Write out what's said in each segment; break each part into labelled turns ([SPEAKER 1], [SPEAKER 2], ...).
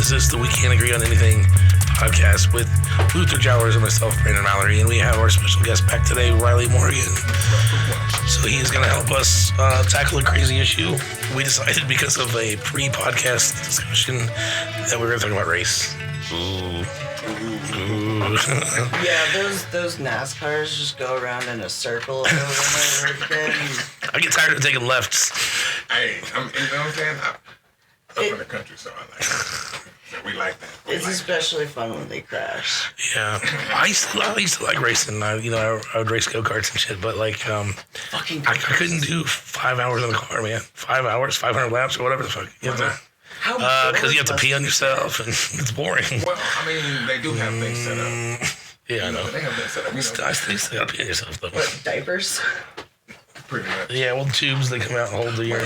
[SPEAKER 1] This is the We Can't Agree on Anything podcast with Luther Jowers and myself, Brandon Mallory, and we have our special guest back today, Riley Morgan. So he's going to help us tackle a crazy issue. We decided because of a pre-podcast discussion that we were going to talk about race. Ooh.
[SPEAKER 2] Yeah, those NASCARs just go around in a circle over and over again.
[SPEAKER 1] I get tired of taking lefts.
[SPEAKER 3] Hey, you know what I'm saying? I'm in the country, so I like that. So we like that.
[SPEAKER 2] It's especially fun when they crash.
[SPEAKER 1] Yeah, I used to like racing. I would race go-karts and shit, but like, I couldn't do 5 hours in the car, man. 5 hours, 500 laps, or whatever the fuck. Because you have to pee on yourself, and it's boring.
[SPEAKER 3] Well, I mean, they do have things set up.
[SPEAKER 1] Yeah, I know.
[SPEAKER 3] They have things set up.
[SPEAKER 1] I still gotta pee on yourself, though.
[SPEAKER 2] What, diapers?
[SPEAKER 3] Pretty much.
[SPEAKER 1] Yeah, well, tubes, they come out and hold your...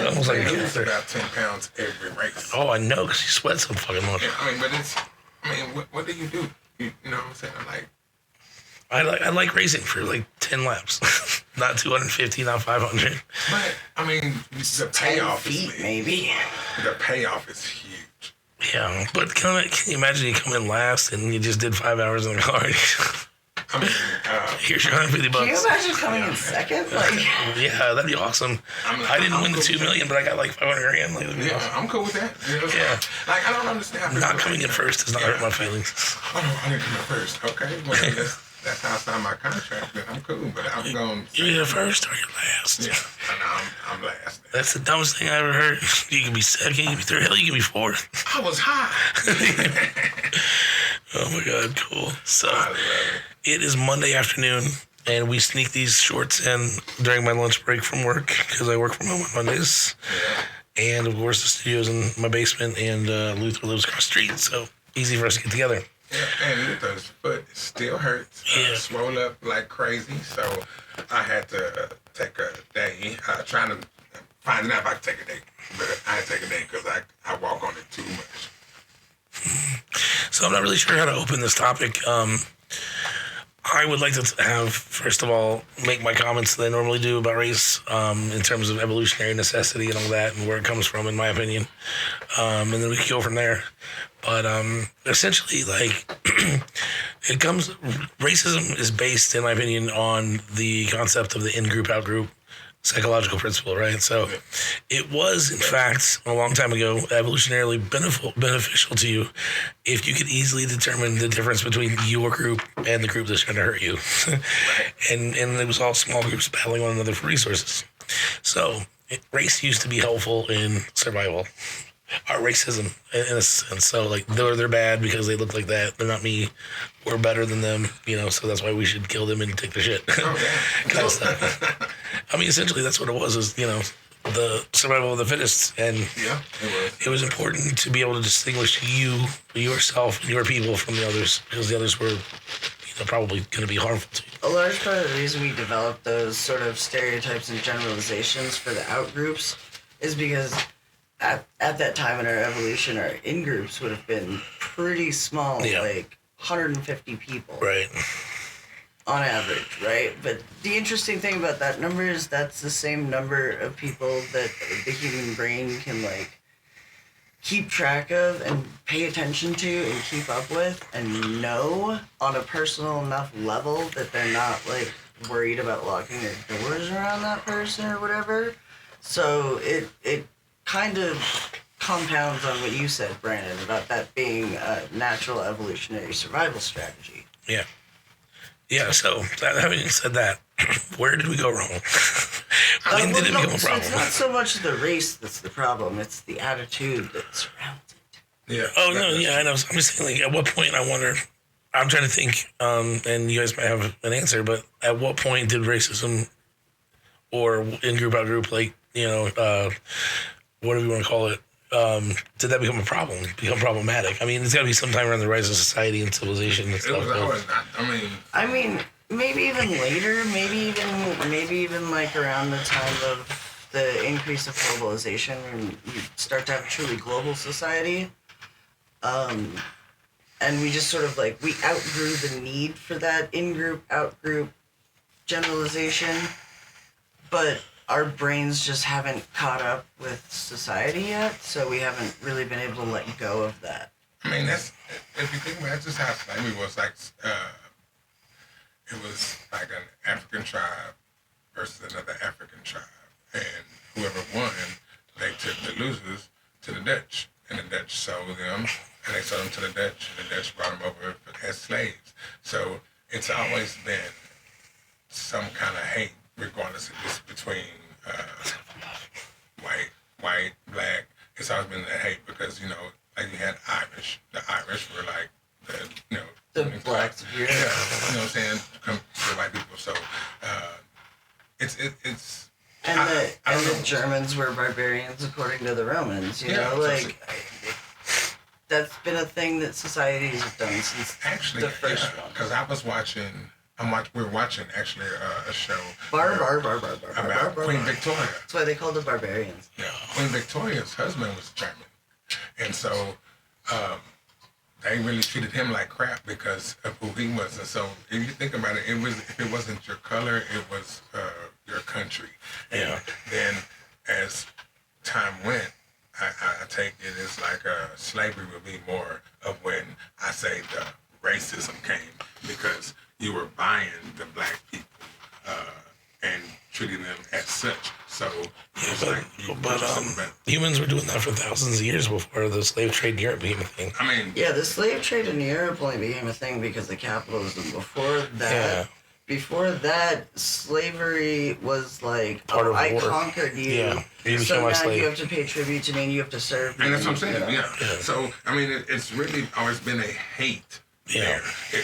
[SPEAKER 3] Almost like you lose about 10 pounds every race.
[SPEAKER 1] Oh, I know, because you sweat so fucking much.
[SPEAKER 3] Yeah, what do? You know what I'm saying?
[SPEAKER 1] I like racing for like 10 laps. Not 250, not 500.
[SPEAKER 3] But, I mean, the payoff is big.
[SPEAKER 2] Maybe.
[SPEAKER 3] The payoff is huge.
[SPEAKER 1] Yeah, but can you imagine you come in last and you just did 5 hours in the car?
[SPEAKER 3] I mean,
[SPEAKER 1] here's your $150.
[SPEAKER 2] Can you imagine coming in second? Like,
[SPEAKER 1] yeah, that'd be awesome. I didn't win the $2 million, but I got like $500,000. Like,
[SPEAKER 3] yeah, awesome. I'm cool with that. You know,
[SPEAKER 1] yeah.
[SPEAKER 3] Like, I don't understand.
[SPEAKER 1] Not coming in first does not hurt my feelings.
[SPEAKER 3] I didn't come in first. Okay, well, that's how I signed my contract. Then I'm cool, but I'm going.
[SPEAKER 1] You're either first or you're last.
[SPEAKER 3] Yeah, I know, I'm last.
[SPEAKER 1] That's the dumbest thing I ever heard. You can be second, you can be third, hell, you can be fourth.
[SPEAKER 3] I was high.
[SPEAKER 1] Oh my God, cool. So
[SPEAKER 3] I love
[SPEAKER 1] it is Monday afternoon, and we sneak these shorts in during my lunch break from work because I work from home on Mondays.
[SPEAKER 3] Yeah.
[SPEAKER 1] And of course, the studio's in my basement, and Luther lives across the street, so easy for us to get together.
[SPEAKER 3] Yeah, and Luther's foot still hurts.
[SPEAKER 1] Yeah.
[SPEAKER 3] Swole up like crazy, so I had to take a day trying to find out if I could take a day. But I had to take a day because I walk on it too much.
[SPEAKER 1] So I'm not really sure how to open this topic. I would like to have, first of all, make my comments that I normally do about race in terms of evolutionary necessity and all that and where it comes from, in my opinion. And then we can go from there. But essentially, like, racism is based, in my opinion, on the concept of the in-group, out-group psychological principle, right? So it was, in fact, a long time ago, evolutionarily beneficial to you if you could easily determine the difference between your group and the group that's trying to hurt you. and it was all small groups battling one another for resources. So race used to be helpful in survival. Our racism, in a sense. So, like, they're bad because they look like that. They're not me. We're better than them, so that's why we should kill them and take the shit. Kind of stuff. I mean, essentially, that's what it was, is, the survival of the fittest. And
[SPEAKER 3] Yeah,
[SPEAKER 1] it was important to be able to distinguish yourself, and your people from the others, because the others were, probably going to be harmful to you.
[SPEAKER 2] a large part of the reason we developed those sort of stereotypes and generalizations for the out groups is because at that time in our evolution, our in-groups would have been pretty small, like 150 people.
[SPEAKER 1] Right.
[SPEAKER 2] On average, right? But the interesting thing about that number is that's the same number of people that the human brain can, like, keep track of and pay attention to and keep up with and know on a personal enough level that they're not, like, worried about locking their doors around that person or whatever. So it kind of compounds on what you said, Brandon, about that being a natural evolutionary survival strategy.
[SPEAKER 1] Yeah. Yeah, so having said that, where did we go wrong? When did it become a problem?
[SPEAKER 2] It's not so much the race that's the problem, it's the attitude that surrounds it.
[SPEAKER 3] Yeah.
[SPEAKER 1] Oh, no, yeah, I know. So I'm just saying, like, at what point, I wonder, I'm trying to think, and you guys might have an answer, but at what point did racism or in-group, out-group, like, whatever you want to call it, did that become a problem, become problematic? I mean, it's got to be sometime around the rise of society and civilization and stuff.
[SPEAKER 3] It was always not,
[SPEAKER 2] I mean, maybe even later, maybe even like around the time of the increase of globalization when you start to have a truly global society. And we just sort of, like, we outgrew the need for that in-group, out-group generalization. But our brains just haven't caught up with society yet, so we haven't really been able to let go of that.
[SPEAKER 3] I mean, that's, if you think about it, that's just how slavery was like. It was like an African tribe versus another African tribe, and whoever won, they took the losers to the Dutch, and the Dutch sold them, and they sold them to the Dutch, and the Dutch brought them over as slaves. So it's always been some kind of hate, regardless if it's between white, black. It's always been the hate because, you know, like you had Irish. The Irish were like
[SPEAKER 2] the blacks.
[SPEAKER 3] Yeah, you know what I'm saying? Come to white people. So it's.
[SPEAKER 2] And the Germans were barbarians according to the Romans. You know, like that's been a thing that societies have done since the first one.
[SPEAKER 3] Because I was watching. We're watching actually a show about Queen Victoria.
[SPEAKER 2] That's why they called them barbarians.
[SPEAKER 3] Yeah, Queen Victoria's husband was German, and so they really treated him like crap because of who he was. And so if you think about it, if it wasn't your color, it was your country. And then as time went, I take it as like slavery would be more of when I say the racism came, because you were buying the black people and treating them as such. So
[SPEAKER 1] humans were doing that for thousands of years before the slave trade in Europe became a thing.
[SPEAKER 3] I mean,
[SPEAKER 2] the slave trade in Europe only became a thing because of capitalism. Before that, slavery was like,
[SPEAKER 1] part of
[SPEAKER 2] I
[SPEAKER 1] war.
[SPEAKER 2] Conquered you.
[SPEAKER 1] Yeah, you
[SPEAKER 2] so
[SPEAKER 1] became my
[SPEAKER 2] now
[SPEAKER 1] slave.
[SPEAKER 2] you have to pay tribute to me and you have to serve me.
[SPEAKER 3] And that's what I'm saying,
[SPEAKER 2] you know?
[SPEAKER 3] yeah. So, I mean, it's really always been a hate there.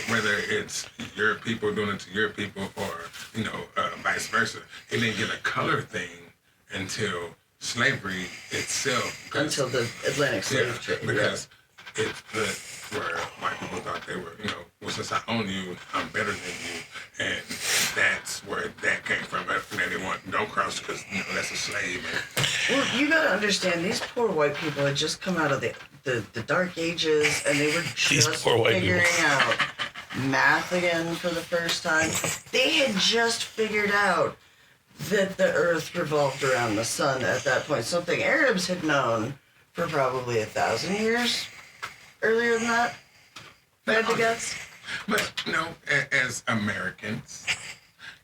[SPEAKER 3] Whether it's your people doing it to your people or, you know, vice versa. It didn't get a color thing until slavery itself.
[SPEAKER 2] Until the Atlantic slave trade.
[SPEAKER 3] Because where white people thought they were, you know, well, since I own you, I'm better than you. And that's where that came from. And they didn't want, don't cross because, you know, that's a slave.
[SPEAKER 2] Well, you gotta understand, these poor white people had just come out of the dark ages and they were just figuring out math again for the first time. They had just figured out that the earth revolved around the sun at that point. Something Arabs had known for probably 1,000 years earlier than that. If I had to guess.
[SPEAKER 3] But, you know, as Americans,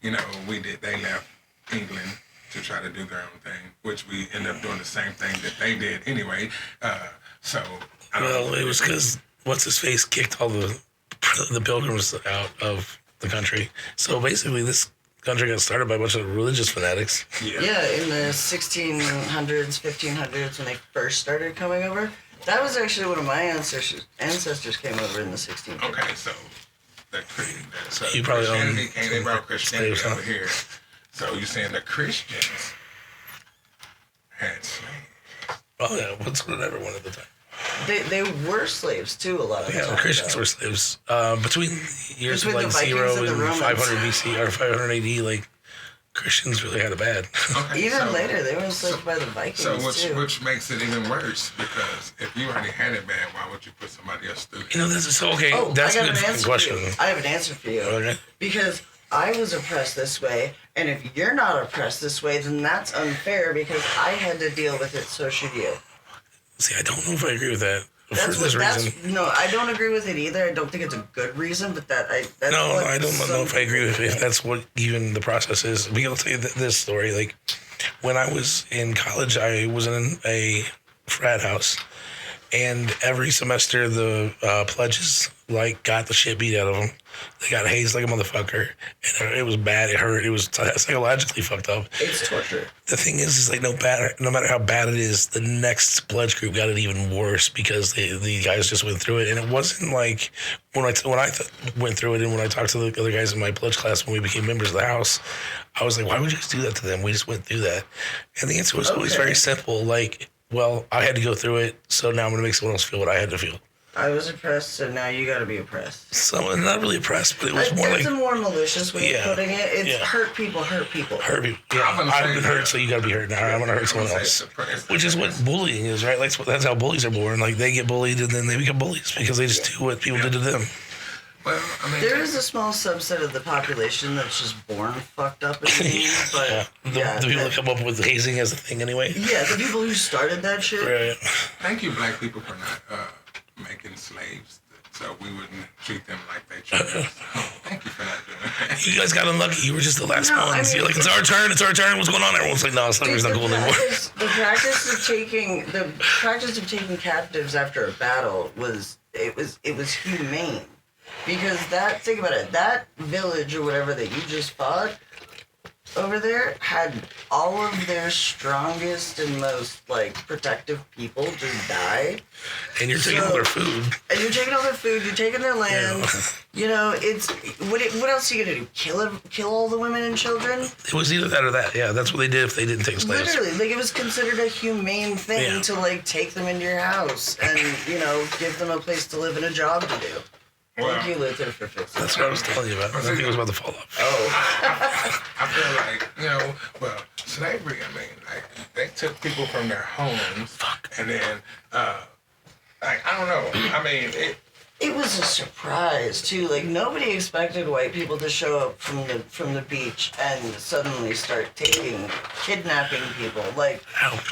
[SPEAKER 3] you know, they left England to try to do their own thing, which we ended up doing the same thing that they did anyway. So, I don't know.
[SPEAKER 1] It was because what's-his-face kicked all the pilgrims out of the country. So basically, this country got started by a bunch of religious fanatics.
[SPEAKER 2] Yeah, in the 1600s, 1500s, when they first started coming over. That was actually one of my ancestors came over in the 1600s.
[SPEAKER 3] Okay, so
[SPEAKER 1] you probably
[SPEAKER 3] Christianity came, they brought Christianity over here. So you're saying the Christians had slaves?
[SPEAKER 1] Oh yeah, whatever one at the time.
[SPEAKER 2] They were slaves too. A lot of
[SPEAKER 1] the Christians were slaves between years of like 0 and 500 BC or 500 AD. Like Christians really had it bad.
[SPEAKER 2] Okay, even later, they were enslaved by the Vikings too.
[SPEAKER 3] Which makes it even worse because if you already had it bad, why would you put somebody else through it?
[SPEAKER 1] You know, this is okay. That's a good question.
[SPEAKER 2] I have an answer for you.
[SPEAKER 1] Okay.
[SPEAKER 2] Because I was oppressed this way, and if you're not oppressed this way, then that's unfair because I had to deal with it. So should you.
[SPEAKER 1] See, I don't know if I agree with that.
[SPEAKER 2] No, I don't agree with it either. I don't think it's a good reason, but I don't
[SPEAKER 1] know if I agree with it, if that's what even the process is. I'll tell you this story. Like, when I was in college, I was in a frat house, and every semester the pledges got the shit beat out of them. They got hazed like a motherfucker, and it was bad. It hurt. It was psychologically fucked up.
[SPEAKER 2] It's torture.
[SPEAKER 1] The thing is no matter how bad it is, the next pledge group got it even worse because the guys just went through it, and it wasn't like when I went through it, and when I talked to the other guys in my pledge class when we became members of the house, I was like, why would you just do that to them? We just went through that, and the answer was always very simple. Like, well, I had to go through it, so now I'm going to make someone else feel what I had to feel.
[SPEAKER 2] I was oppressed, so now you got to be oppressed.
[SPEAKER 1] So, not really oppressed, but it was more
[SPEAKER 2] that's a more malicious way of putting it. It's hurt people.
[SPEAKER 1] Hurt people. Yeah, I've been hurt, so you got to be hurt now. I'm going to hurt someone else. Which is what bullying is, right? That's how bullies are born. Like, they get bullied, and then they become bullies because they just do what people did to them.
[SPEAKER 3] Well, I mean,
[SPEAKER 2] There is a small subset of the population that's just born fucked up and mean, but
[SPEAKER 1] the people that come up with hazing as a thing anyway.
[SPEAKER 2] yeah, the people who started that shit.
[SPEAKER 1] Right.
[SPEAKER 3] thank you, black people, for not making slaves, so we wouldn't treat them like they treat us. Thank you for not doing that.
[SPEAKER 1] You guys got unlucky. You were just the last
[SPEAKER 2] No, I
[SPEAKER 1] ones.
[SPEAKER 2] mean,
[SPEAKER 1] You're like, it's our turn. What's going on? Everyone's like, no, slavery's not cool anymore.
[SPEAKER 2] The practice of taking captives after a battle was humane. Because think about it, that village or whatever that you just fought over there had all of their strongest and most like protective people just die.
[SPEAKER 1] And you're taking all their food.
[SPEAKER 2] And you're taking all their food, you're taking their land.
[SPEAKER 1] Yeah.
[SPEAKER 2] You know, it's what else are you gonna do? Kill all the women and children?
[SPEAKER 1] It was either that or that. Yeah, that's what they did if they didn't take slaves.
[SPEAKER 2] Literally, like it was considered a humane thing to like take them into your house and, you know, give them a place to live and a job to do. Thank you, Luther, for fixing
[SPEAKER 1] That's what I was telling you about. I think it was about to fall off.
[SPEAKER 3] Oh. I feel like, slavery, I mean, like, they took people from their homes. And then, I don't know. I mean,
[SPEAKER 2] it was a surprise too. Like nobody expected white people to show up from the beach and suddenly start kidnapping people. Like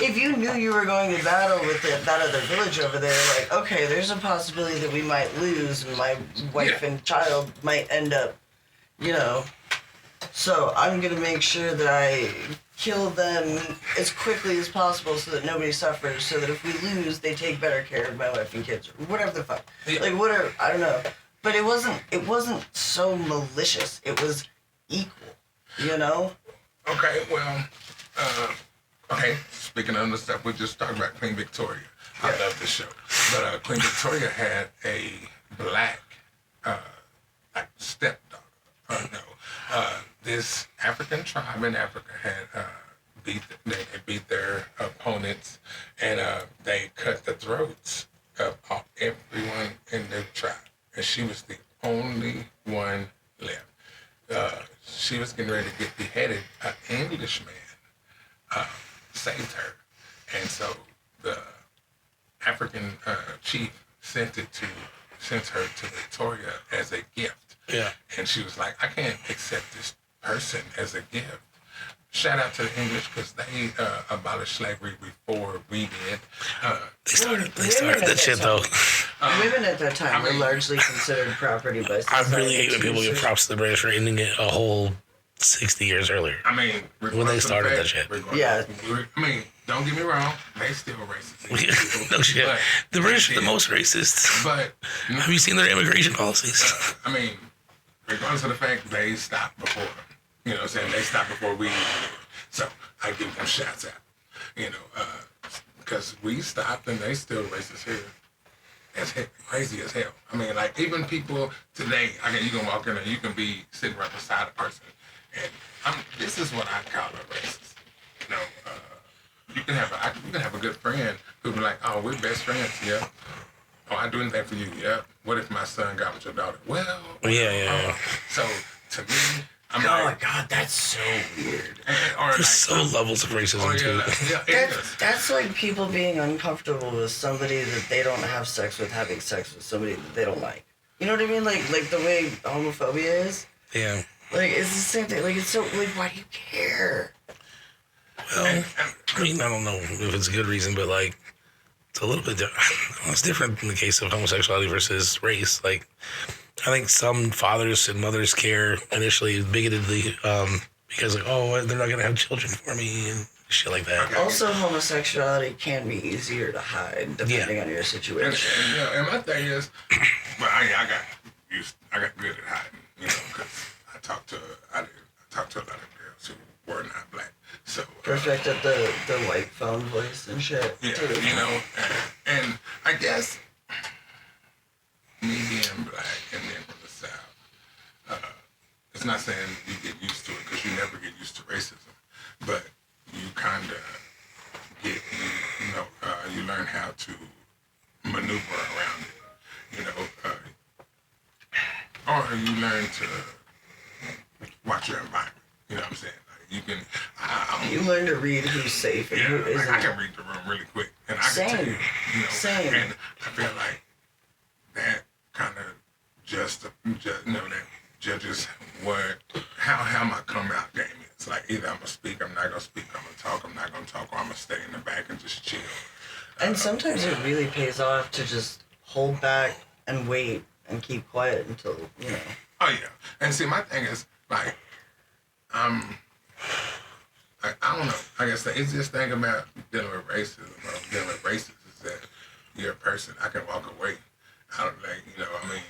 [SPEAKER 2] if you knew you were going to battle with that other village over there, like okay, there's a possibility that we might lose and my wife and child might end up, you know. So I'm gonna make sure that I kill them as quickly as possible so that nobody suffers, so that if we lose, they take better care of my wife and kids, or whatever the fuck. Like, whatever, I don't know. But it wasn't so malicious. It was equal, you know?
[SPEAKER 3] Okay, well, speaking of the stuff we just talked about, Queen Victoria. I love this show. But Queen Victoria had a black, like, stepdaughter. This African tribe in Africa had beat their opponents, and they cut the throats of everyone in their tribe, and she was the only one left. She was getting ready to get beheaded. An Englishman saved her, and so the African chief sent her to Victoria as a gift.
[SPEAKER 1] Yeah.
[SPEAKER 3] And she was like, I can't accept this person as a gift. Shout out to the English because they abolished slavery before we did.
[SPEAKER 1] They started that shit though.
[SPEAKER 2] Women at that time were largely considered property by
[SPEAKER 1] I
[SPEAKER 2] society.
[SPEAKER 1] really hate when people give props to the British for ending it a whole 60 years earlier.
[SPEAKER 3] I mean,
[SPEAKER 1] when they started that shit.
[SPEAKER 2] Yeah.
[SPEAKER 3] I mean, don't get me wrong, they still racist.
[SPEAKER 1] No shit.
[SPEAKER 3] But
[SPEAKER 1] the British are the most racist.
[SPEAKER 3] But
[SPEAKER 1] have you seen their immigration policies?
[SPEAKER 3] I mean, regardless of the fact they stopped before, you know what I'm saying? They stopped before we, so I give them shots out, you know, because we stopped and they still racist here. That's crazy as hell. I mean, like, even people today, you can walk in and you can be sitting right beside a person, and this is what I call a racist. You know, you can have a good friend who be like, oh, we're best friends, yeah. Oh, I do anything for you, yeah. What if my son got with your daughter? Well,
[SPEAKER 1] yeah.
[SPEAKER 3] So to me, I'm
[SPEAKER 2] oh
[SPEAKER 3] like,
[SPEAKER 2] my god, that's so weird.
[SPEAKER 1] There's so levels of racism too.
[SPEAKER 2] That's like people being uncomfortable with somebody that they don't have sex with having sex with somebody that they don't like. You know what I mean? Like the way homophobia is.
[SPEAKER 1] Yeah.
[SPEAKER 2] Like it's the same thing. Like it's so like why do you care?
[SPEAKER 1] Well, I mean, I don't know if it's a good reason, but like it's a little bit different. It's different in the case of homosexuality versus race. Like I think some fathers and mothers care initially bigotedly because like, oh, they're not gonna have children for me and shit like that.
[SPEAKER 2] Also, homosexuality can be easier to hide depending on your situation.
[SPEAKER 3] And my thing is, well, I got good at hiding, you know, because I talked to a lot of girls who were not black. So
[SPEAKER 2] perfect at the white phone voice and shit.
[SPEAKER 3] Yeah,
[SPEAKER 2] too.
[SPEAKER 3] you know, and I guess me being black and being from the South, it's not saying you get used to it because you never get used to racism, but you kind of get, you learn how to maneuver around it, you know, or you learn to watch your environment. You know what I'm saying? Like you can.
[SPEAKER 2] You learn to read who's safe and who isn't.
[SPEAKER 3] I can read the room really quick, and I can tell you, you know,
[SPEAKER 2] Same.
[SPEAKER 3] and I feel like that kind of that judges what how my come out game is. Like either I'm gonna speak, I'm not gonna speak, I'm gonna talk, I'm not gonna talk, or I'm gonna stay in the back and just chill.
[SPEAKER 2] And sometimes it really pays off to just hold back and wait and keep quiet until,
[SPEAKER 3] Oh yeah. And see, my thing is like, I don't know. I guess the easiest thing about dealing with racism or dealing with racism is that you're a person. I can walk away. I don't like, I mean,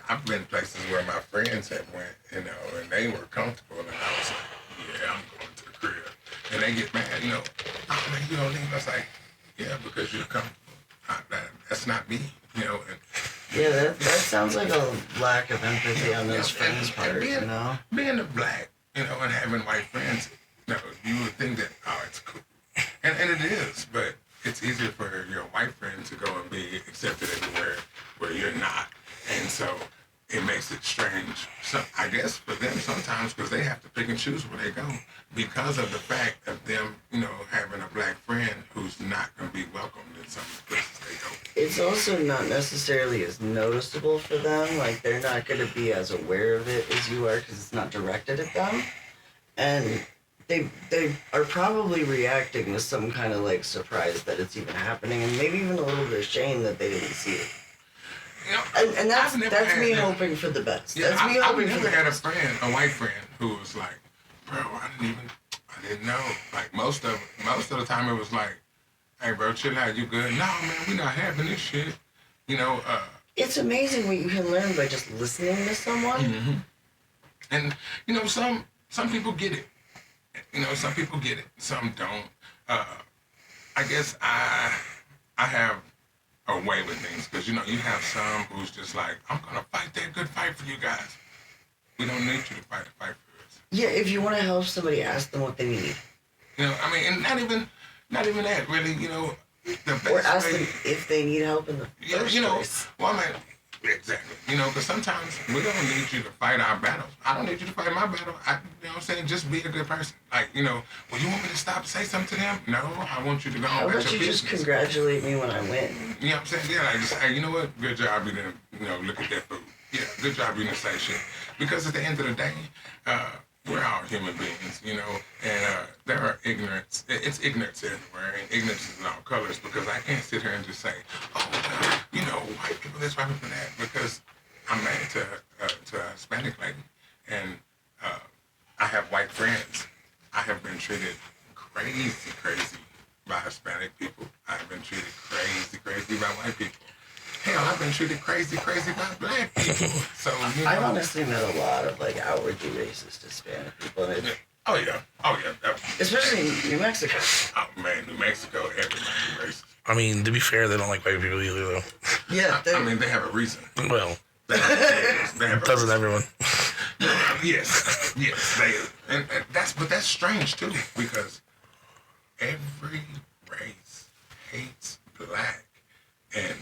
[SPEAKER 3] I've been places where my friends have went, and they were comfortable, and I was like, yeah, I'm going to the crib. And they get mad, oh man, you don't leave. I was like, yeah, because you're comfortable. That's not me, And,
[SPEAKER 2] yeah, that sounds like a lack of empathy on those friends' part,
[SPEAKER 3] Being a black, and having white friends, you would think that, oh, it's cool. And it is, but it's easier for your white friend to go and be accepted everywhere where you're not. And so it makes it strange. So I guess for them sometimes, because they have to pick and choose where they go because of the fact of them, having a black friend who's not going to be welcomed in some places they go.
[SPEAKER 2] It's also not necessarily as noticeable for them. Like, they're not going to be as aware of it as you are because it's not directed at them. And they are probably reacting with some kind of, like, surprise that it's even happening and maybe even a little bit of shame that they didn't see it. And that's me hoping for the best.
[SPEAKER 3] Yeah,
[SPEAKER 2] that's me hoping for the best.
[SPEAKER 3] I've never had a friend, a white friend, who was like, bro, I didn't know. Like, most of the time it was like, hey, bro, chill out, you good? No, man, we not having this shit.
[SPEAKER 2] It's amazing what you can learn by just listening to someone.
[SPEAKER 3] Mm-hmm. And, some people get it. Some people get it. Some don't. I guess I have a way with things because, you have some who's just like, I'm going to fight that good fight for you guys. We don't need you to fight the fight for us.
[SPEAKER 2] Yeah, if you want to help somebody, ask them what they need.
[SPEAKER 3] And not even that, really, the best
[SPEAKER 2] or ask
[SPEAKER 3] way,
[SPEAKER 2] them if they need help in the first place.
[SPEAKER 3] Well, man, exactly. Because sometimes we don't need you to fight our battles. I don't need you to fight my battle. I'm saying? Just be a good person. Like, well, you want me to stop and say something to them? No, I want you to go on about your business.
[SPEAKER 2] How about you just congratulate me when I win?
[SPEAKER 3] You know what I'm saying? Yeah, like, just, hey, you know what? Good job, you didn't, look at that food. Yeah, good job, you didn't say shit. Because at the end of the day, we're all human beings, and there are ignorance. It's ignorance everywhere, and ignorance is in all colors, because I can't sit here and just say, oh, white people this, white people that, because I'm married to a Hispanic lady, and I have white friends. I have been treated crazy by Hispanic people. I have been treated crazy by white people. Hell, I've been treated crazy by black people. So
[SPEAKER 2] I've honestly met a lot of outwardly racist Hispanic people.
[SPEAKER 3] Oh yeah.
[SPEAKER 2] Especially in New Mexico.
[SPEAKER 3] Oh man, New Mexico, everybody's racist.
[SPEAKER 1] I mean, to be fair, they don't like white people either, though.
[SPEAKER 2] Yeah,
[SPEAKER 3] they have a reason.
[SPEAKER 1] Well,
[SPEAKER 3] they have a
[SPEAKER 1] doesn't everyone?
[SPEAKER 3] Yes, and that's strange too, because every race hates black, and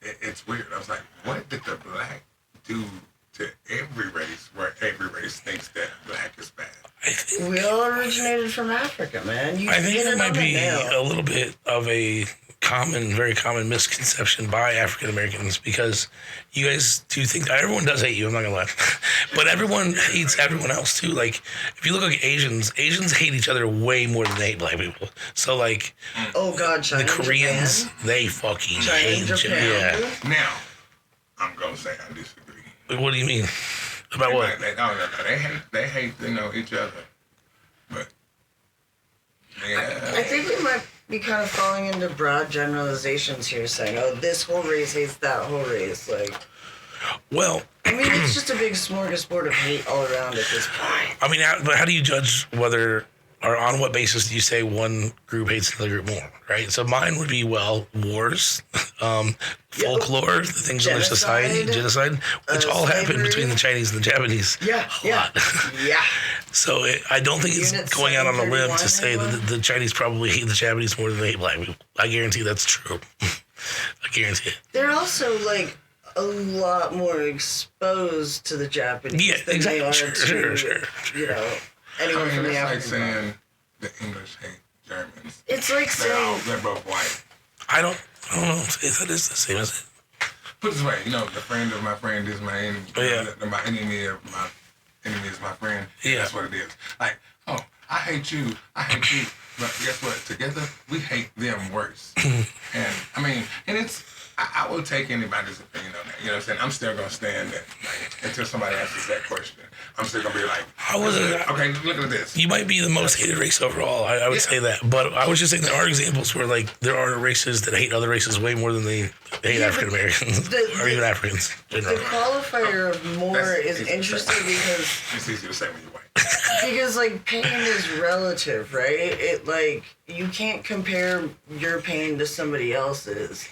[SPEAKER 3] it's weird. I was like, what did the black do to every race where every race thinks that black is bad?
[SPEAKER 1] I think
[SPEAKER 2] we all originated from Africa, man.
[SPEAKER 1] I think that might be a little bit of a very common misconception by African Americans, because you guys do think everyone does hate you. I'm not gonna lie, but everyone hates everyone else too. Like, if you look like Asians hate each other way more than they hate black people. So
[SPEAKER 2] oh god, China,
[SPEAKER 1] the Koreans,
[SPEAKER 2] Japan?
[SPEAKER 1] They fucking
[SPEAKER 2] China,
[SPEAKER 1] hate Japan.
[SPEAKER 3] Yeah. Now, I'm gonna say I disagree.
[SPEAKER 1] What do you mean? About what?
[SPEAKER 3] They hate each other, but yeah.
[SPEAKER 2] I think we might be kind of falling into broad generalizations here, saying, "Oh, this whole race hates that whole race."
[SPEAKER 1] Well,
[SPEAKER 2] I mean, it's just a big smorgasbord of hate all around at this point.
[SPEAKER 1] I mean, but how do you judge whether, or on what basis do you say one group hates another group more, right? So mine would be, wars, folklore, the things in their society, genocide, which all happened between the Chinese and the Japanese.
[SPEAKER 2] Yeah.
[SPEAKER 1] So I don't think it's going out on a limb to say that the Chinese probably hate the Japanese more than they hate black people. I guarantee that's true. I guarantee it.
[SPEAKER 2] They're also, a lot more exposed to the Japanese than they are to, anyone from the African.
[SPEAKER 3] It's like saying the English hate Germans.
[SPEAKER 2] It's like saying
[SPEAKER 3] they're both white.
[SPEAKER 1] I don't know if that is the same as it.
[SPEAKER 3] put it this way, the friend of my friend is my enemy. My enemy of my enemy is my friend.
[SPEAKER 1] Yeah.
[SPEAKER 3] That's what it is. Like, oh, I hate you. But guess what? Together, we hate them worse. And, and it's, I will take anybody's opinion on that. You know what I'm saying? I'm still going to stand there until somebody answers that question. I'm still going to be like, okay, look at this.
[SPEAKER 1] You might be the most hated race overall. I would say that. But I was just saying there are examples where, there are races that hate other races way more than they hate African Americans or even Africans.
[SPEAKER 2] The qualifier of more is interesting because...
[SPEAKER 3] It's easy to say when you're white.
[SPEAKER 2] Because, pain is relative, right? It, you can't compare your pain to somebody else's.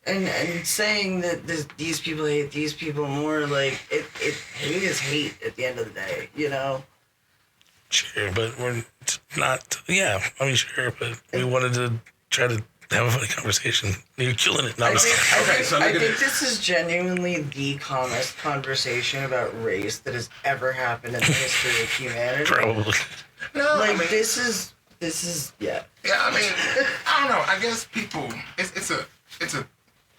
[SPEAKER 2] And saying that these people hate these people more, hate is hate at the end of the day,
[SPEAKER 1] Sure, but we're not, sure, but we wanted to try to have a funny conversation. You're killing it.
[SPEAKER 2] I think this is genuinely the calmest conversation about race that has ever happened in the history of humanity.
[SPEAKER 1] Probably.
[SPEAKER 3] No,
[SPEAKER 2] this is, yeah.
[SPEAKER 3] Yeah, I don't know. I guess people, it's a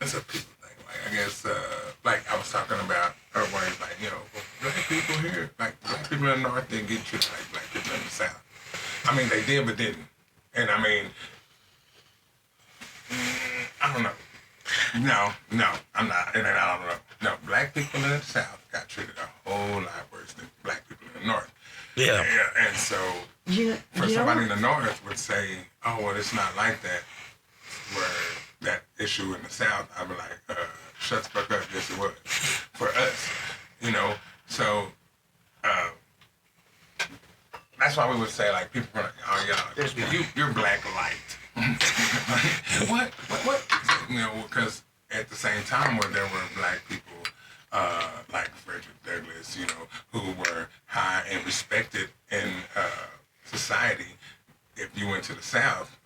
[SPEAKER 3] people thing. I guess, I was talking about words black people here, black people in the North didn't get treated like black people in the South. They did, but didn't. And I don't know. No, I'm not. And I don't know. No, black people in the South got treated a whole lot worse than black people in the North.
[SPEAKER 1] Yeah.
[SPEAKER 3] And so, for somebody in the North would say, oh, well, it's not like that, where that issue in the South, I'd be like, shut the fuck up, yes it was. For us, so, that's why we would say, people are like, oh, yeah, you're black light. What? Because at the same time where there were black people, like Frederick Douglass, who were high and respected in society, if you went to the South,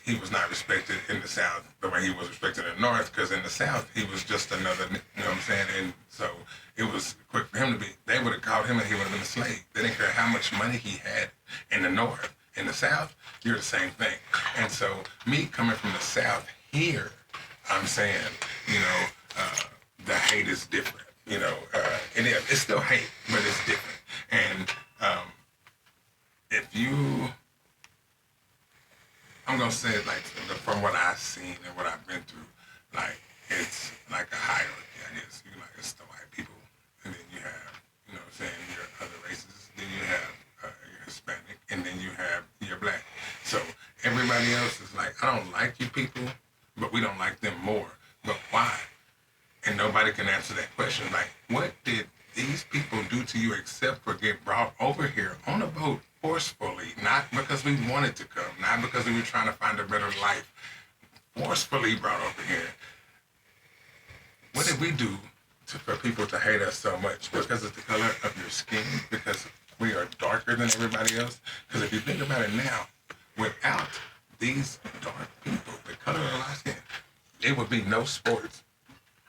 [SPEAKER 3] he was not respected in the South the way he was respected in the North, because in the South, he was just another, you know what I'm saying? And so it was quick for him to be, they would have called him and he would have been a slave. They didn't care how much money he had in the North. In the South, you're the same thing. And so me coming from the South here, I'm saying, the hate is different, and it's still hate, but it's different. And I'm going to say it from what I've seen and what I've been through, it's like a hierarchy, I guess. It's the white people, and then you have, your other races, then you have your Hispanic, and then you have your black. So everybody else is like, I don't like you people, but we don't like them more. But why? And nobody can answer that question. What did these people do to you except for get brought over here on a boat forcefully, not because we wanted to come, not because we were trying to find a better life, forcefully brought over here? What did we do for people to hate us so much? Because it's the color of your skin? Because we are darker than everybody else? Because if you think about it now, without these dark people, the color of our skin, it would be no sports.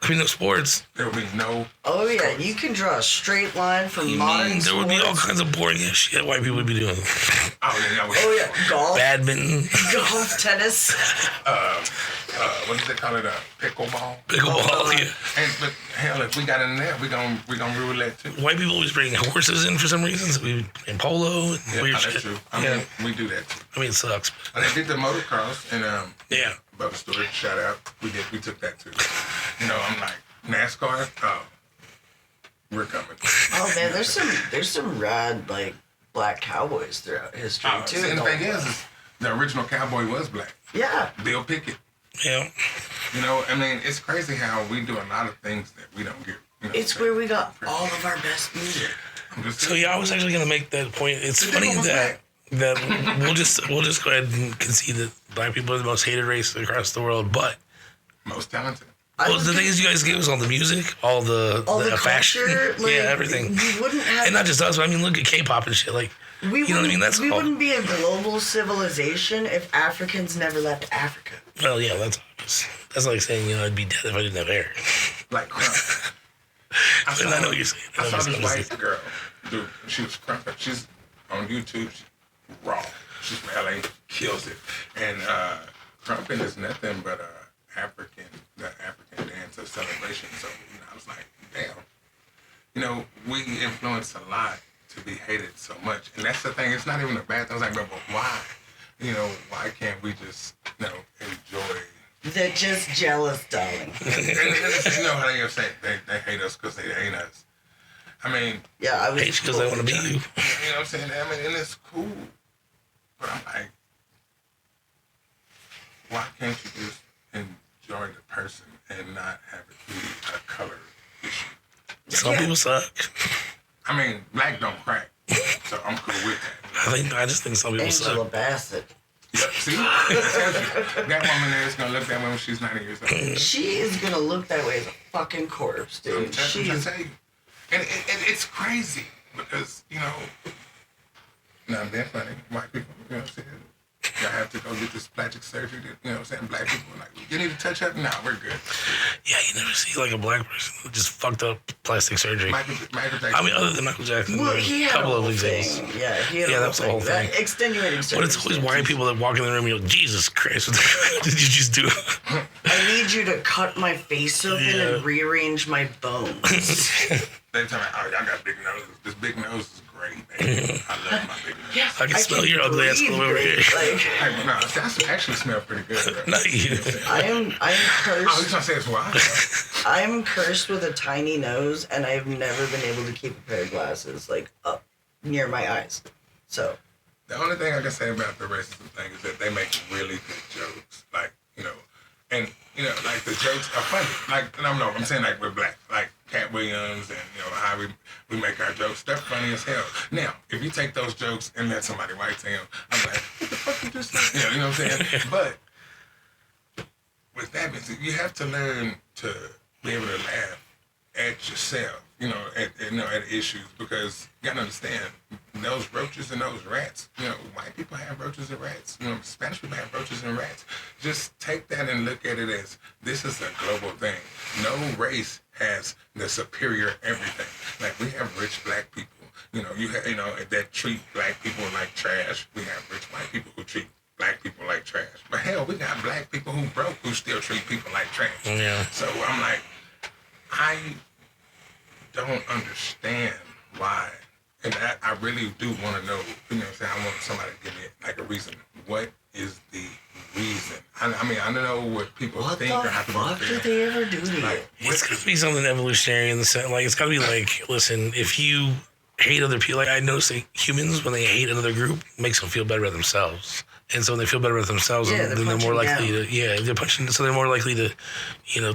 [SPEAKER 1] No sports.
[SPEAKER 3] There would be no.
[SPEAKER 2] Oh yeah,
[SPEAKER 3] sports.
[SPEAKER 2] you can draw a straight line from modern
[SPEAKER 1] there would be all kinds of boring ass shit white people would be doing.
[SPEAKER 2] Oh yeah, golf,
[SPEAKER 1] badminton,
[SPEAKER 2] golf, tennis.
[SPEAKER 3] What do they call it? Pickleball.
[SPEAKER 1] Pickleball, yeah.
[SPEAKER 3] But hell, if we got in there, we gonna rule that too.
[SPEAKER 1] White people always bring horses in for some reason. So we in polo and weird
[SPEAKER 3] that's
[SPEAKER 1] shit.
[SPEAKER 3] true. We do that too.
[SPEAKER 1] It sucks.
[SPEAKER 3] And they did the motocross and
[SPEAKER 1] yeah.
[SPEAKER 3] Bubba Stewart, shout out. We took that too. I'm like NASCAR. We're coming.
[SPEAKER 2] Oh man, there's some rad black cowboys throughout history too.
[SPEAKER 3] And the thing is the original cowboy was black.
[SPEAKER 2] Yeah.
[SPEAKER 3] Bill Pickett.
[SPEAKER 1] Yeah.
[SPEAKER 3] It's crazy how we do a lot of things that we don't get.
[SPEAKER 2] It's where we got all of our best music.
[SPEAKER 1] So yeah, I was actually gonna make that point. It's funny that we'll just go ahead and concede that black people are the most hated race across the world, but
[SPEAKER 3] most talented.
[SPEAKER 1] Well, the thing is, you guys gave us all the music, all the fashion,
[SPEAKER 2] culture,
[SPEAKER 1] everything.
[SPEAKER 2] You wouldn't have,
[SPEAKER 1] and not just us, but look at K-pop and shit.
[SPEAKER 2] We
[SPEAKER 1] you know what I mean? That's
[SPEAKER 2] we
[SPEAKER 1] all.
[SPEAKER 2] wouldn't be a global civilization if Africans never left Africa.
[SPEAKER 1] Well, yeah, that's obvious. That's like saying, I'd be dead if I didn't have hair.
[SPEAKER 3] Like crump.
[SPEAKER 1] I know what you're saying.
[SPEAKER 3] I saw this white girl, dude. She was crumping. She's on YouTube. She's raw. She's from LA. Kills it. And crumping is nothing but the African dance it's a celebration. So, I was like, damn. We influence a lot to be hated so much. And that's the thing. It's not even a bad thing. I was like, but why? Why can't we just, enjoy?
[SPEAKER 2] They're just jealous, darling.
[SPEAKER 3] and how they say they hate us because they hate us. I mean,
[SPEAKER 2] yeah, I was
[SPEAKER 1] hate because they want to be you.
[SPEAKER 3] You know what I'm saying? I mean, and it's cool. But I'm like, why can't you just enjoy the person and not have it be a color issue?
[SPEAKER 1] Some people suck.
[SPEAKER 3] I mean, black don't crack, so I'm cool with that.
[SPEAKER 1] I just think some people
[SPEAKER 2] Angela
[SPEAKER 1] suck.
[SPEAKER 2] Bassett.
[SPEAKER 3] Yep, see? That woman there is going to look that way when she's 90 years old.
[SPEAKER 2] She is going to look that way as a fucking corpse, dude.
[SPEAKER 3] I'm tell you. And it's crazy because, now they're funny. White people, you know what I'm saying? Y'all have to go get this plastic surgery. You know what I'm saying? Black people are like, you need to touch up? Nah, we're good.
[SPEAKER 1] Yeah, you never see like a black person who just fucked up plastic surgery.
[SPEAKER 3] Michael Jackson.
[SPEAKER 1] I mean, other than Michael Jackson,
[SPEAKER 2] Well, he had
[SPEAKER 1] a couple
[SPEAKER 2] a
[SPEAKER 1] of
[SPEAKER 2] whole
[SPEAKER 1] examples.
[SPEAKER 2] thing. Yeah, he had
[SPEAKER 1] that's the whole thing.
[SPEAKER 2] Extenuating
[SPEAKER 1] But it's always white people that walk in the room and you go, Jesus Christ, what did you just do?
[SPEAKER 2] I need you to cut my face open and rearrange my bones.
[SPEAKER 3] They tell me, oh, y'all got big noses. This big nose is great, man. I love my big nose.
[SPEAKER 2] Yeah,
[SPEAKER 1] I can smell your ugly ass over here.
[SPEAKER 3] Hey, no, that actually smells pretty good. Bro.
[SPEAKER 1] Not you.
[SPEAKER 2] I am cursed.
[SPEAKER 3] Oh, he's trying to say it's wild.
[SPEAKER 2] I am cursed with a tiny nose, and I have never been able to keep a pair of glasses up near my eyes. So
[SPEAKER 3] the only thing I can say about the racism thing is that they make really good jokes, and like the jokes are funny. Like, no, I'm saying like we're black, like Cat Williams, and how we make our jokes. They're funny as hell. Now, if you take those jokes and let somebody white say them, I'm like, what the fuck you just said? You know what I'm saying? But with that being said, you have to learn to be able to laugh at yourself, at issues, because you gotta understand those roaches and those rats. White people have roaches and rats. Spanish people have roaches and rats. Just take that and look at it as this is a global thing. No race has the superior everything. Like, we have rich black people. That treat black people like trash. We have rich white people who treat black people like trash. But hell, we got black people who broke who still treat people like trash. Yeah. So I'm like, I don't understand why. And I really do want to know, I want somebody to give me like a reason. What is the reason? I don't know what people think or how people
[SPEAKER 2] What the fuck did they ever do to you?
[SPEAKER 1] It's got to be something evolutionary in the sense, like, it's got to be like, listen, if you hate other people, like I notice that humans, when they hate another group, makes them feel better about themselves. And so when they feel better about themselves, then they're more likely they're punching, so they're more likely to,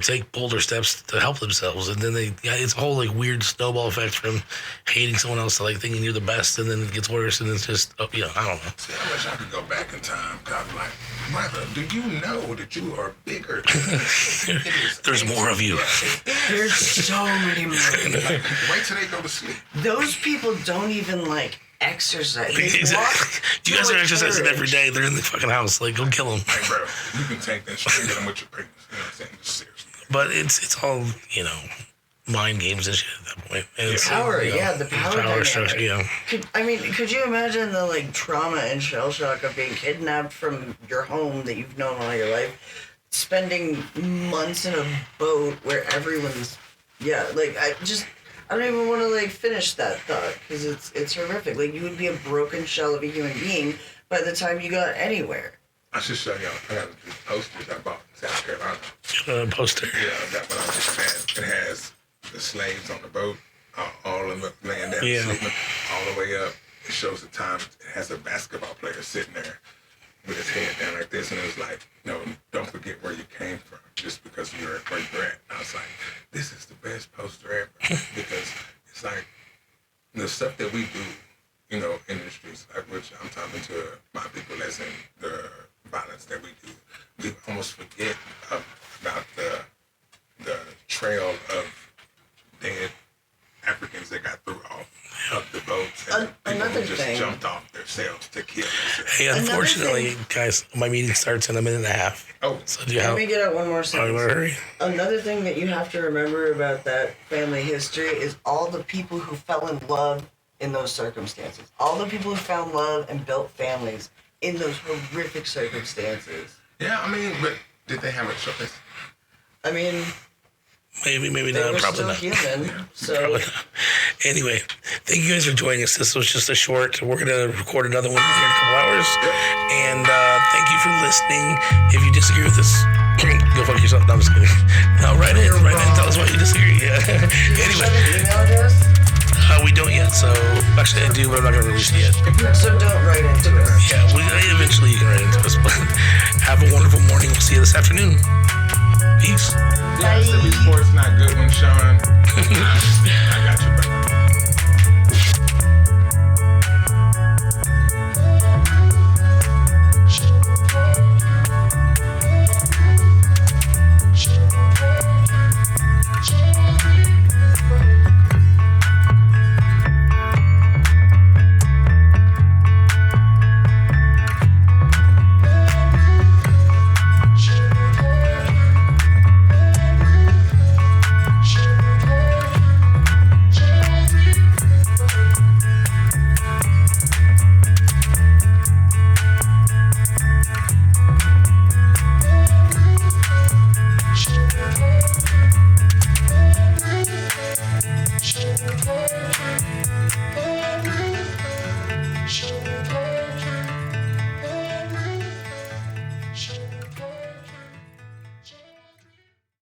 [SPEAKER 1] take bolder steps to help themselves. And then it's a whole like weird snowball effect from hating someone else to like thinking you're the best, and then it gets worse, and it's just, I don't know.
[SPEAKER 3] See, I wish I could go back in time, because I'm like, brother, do you know that you are bigger than
[SPEAKER 1] There's more of you.
[SPEAKER 2] There's so many more.
[SPEAKER 3] Wait till they go to sleep.
[SPEAKER 2] Those people don't even exercise.
[SPEAKER 1] You guys are exercising every day. They're in the fucking house. Like, go kill them.
[SPEAKER 3] Hey, bro, you can take that shit and get them with your penis. You know what I'm saying? Just seriously.
[SPEAKER 1] But it's all, mind games and shit at that point. And
[SPEAKER 2] the power
[SPEAKER 1] structure,
[SPEAKER 2] Could you imagine the trauma and shell shock of being kidnapped from your home that you've known all your life, spending months in a boat where everyone's, I don't even want to finish that thought, because it's horrific. You would be a broken shell of a human being by the time you got anywhere.
[SPEAKER 3] I should show y'all. I got these posters I bought in South Carolina.
[SPEAKER 1] Poster.
[SPEAKER 3] Yeah, that one I just had. It has the slaves on the boat, all of them laying down sleeping, all the way up. It shows the time. It has a basketball player sitting there with his head down like this, and it was like, don't forget where you came from, just because you're where you're at. And I was like, this is the best poster ever, because it's like the stuff that we do, in the streets, which I'm talking to my people that's in the violence that we do. We almost forget about the trail of dead Africans that got through off of the boats, and people who just jumped off themselves to kill themselves.
[SPEAKER 1] Hey, unfortunately, guys, my meeting starts in a minute and a half.
[SPEAKER 3] Oh,
[SPEAKER 1] so
[SPEAKER 2] let me get out one more sentence.
[SPEAKER 1] Hurry.
[SPEAKER 2] Another thing that you have to remember about that family history is all the people who fell in love in those circumstances. All the people who found love and built families in those horrific circumstances.
[SPEAKER 3] Yeah, but did they have a choice?
[SPEAKER 1] Maybe
[SPEAKER 2] They
[SPEAKER 1] not.
[SPEAKER 2] were
[SPEAKER 1] Probably
[SPEAKER 2] still
[SPEAKER 1] not.
[SPEAKER 2] human. So
[SPEAKER 1] Probably not. Anyway, thank you guys for joining us. This was just a short. We're gonna record another one here in a couple hours. And thank you for listening. If you disagree with us, go fuck yourself. No, I'm just kidding. No, write in. Tell us why you disagree. Yeah. Anyway,
[SPEAKER 2] email address.
[SPEAKER 1] we don't yet. So actually, I do, but I'm not gonna release it yet.
[SPEAKER 2] So don't write into us.
[SPEAKER 1] Yeah, eventually you can write into us. But have a wonderful morning. We'll see you this afternoon. Peace.
[SPEAKER 3] Yeah, Sports not good when Sean